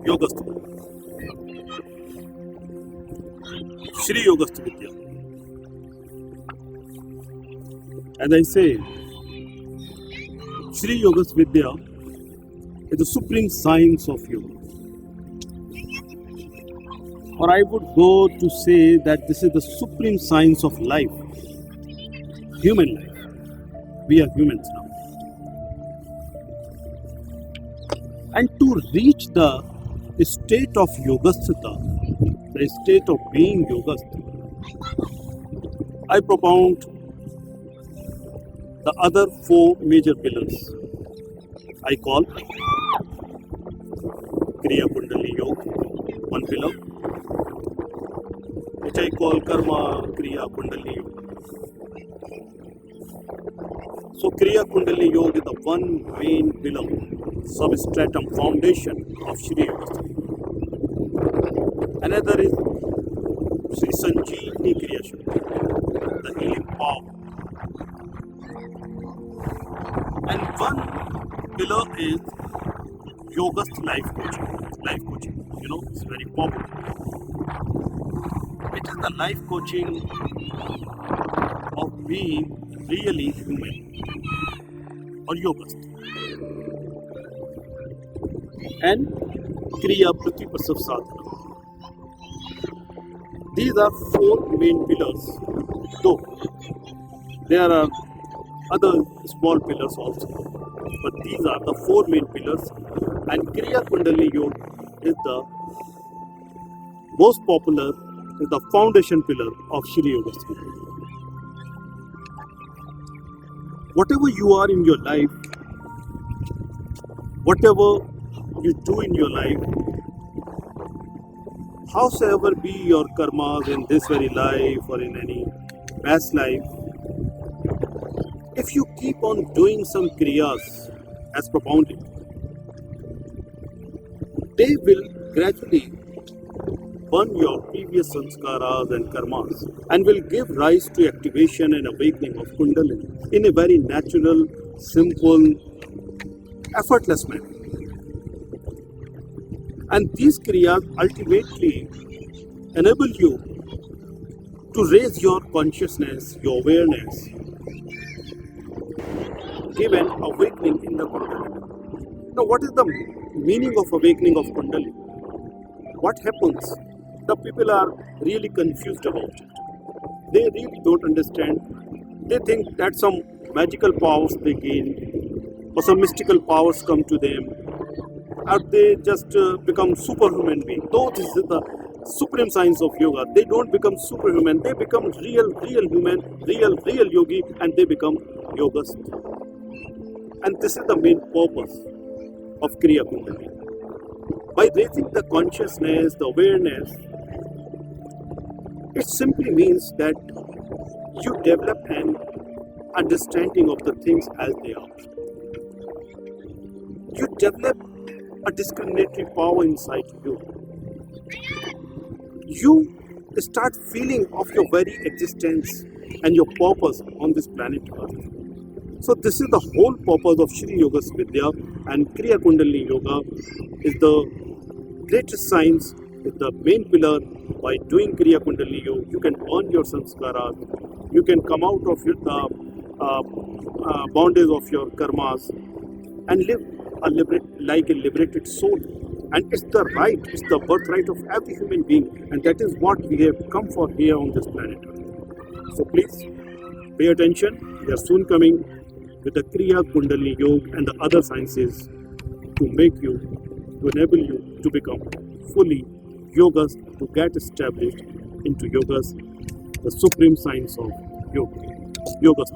Yogasth, Shri Yogasth Vidya. As I say, Shri Yogasth Vidya is the supreme science of yoga. Or I would go to say that this is the supreme science of life, human life. We are humans now. And to reach the state of Yogasthita, the state of being Yogasth, I propound the other four major pillars. I call Kriya Kundalini Yoga, one pillar, which I call Karma Kriya Kundalini Yoga. So Kriya Kundalini Yoga is the one main pillar, substratum foundation of Shri Yogasth. Another is Sri Sanjivini Kriya Shakti, the healing power. And one pillar is Yogasth life coaching. Life coaching, it's very popular. It is the life coaching of being really human, or Yogasth. And Kriya Pratipasav Sadhana. These are four main pillars, though there are other small pillars also, but these are the four main pillars, and Kriya Kundalini Yoga is the most popular, is the foundation pillar of Shri Yogasth. Whatever you are in your life, whatever you do in your life, howsoever be your karmas in this very life or in any past life, if you keep on doing some kriyas as propounded, they will gradually burn your previous sanskaras and karmas and will give rise to activation and awakening of Kundalini in a very natural, simple, effortless manner. And these kriyas ultimately enable you to raise your consciousness, your awareness, give an awakening in the Kundalini. Now, what is the meaning of awakening of Kundalini? What happens? The people are really confused about it. They really don't understand. They think that some magical powers they gain, or some mystical powers come to them, or they just become superhuman beings. Though this is the supreme science of yoga, they don't become superhuman. They become real human, real yogi, and they become Yogasth. And this is the main purpose of Kriya Kundalini. By raising the consciousness, the awareness, it simply means that you develop an understanding of the things as they are. You develop a discriminatory power inside you. You start feeling of your very existence and your purpose on this planet Earth. So this is the whole purpose of Shri Yogasth Vidya, and Kriya Kundalini Yoga is the greatest science, is the main pillar. By doing Kriya Kundalini Yoga, you can earn your sanskaras, you can come out of the bondage of your karmas and live like a liberated soul. And it's the right, it's the birthright of every human being, and that is what we have come for here on this planet. So please pay attention. We are soon coming with the Kriya Kundalini Yoga and the other sciences to enable you to become fully Yogasth, to get established into Yogasth, the supreme science of yoga. Yogasth.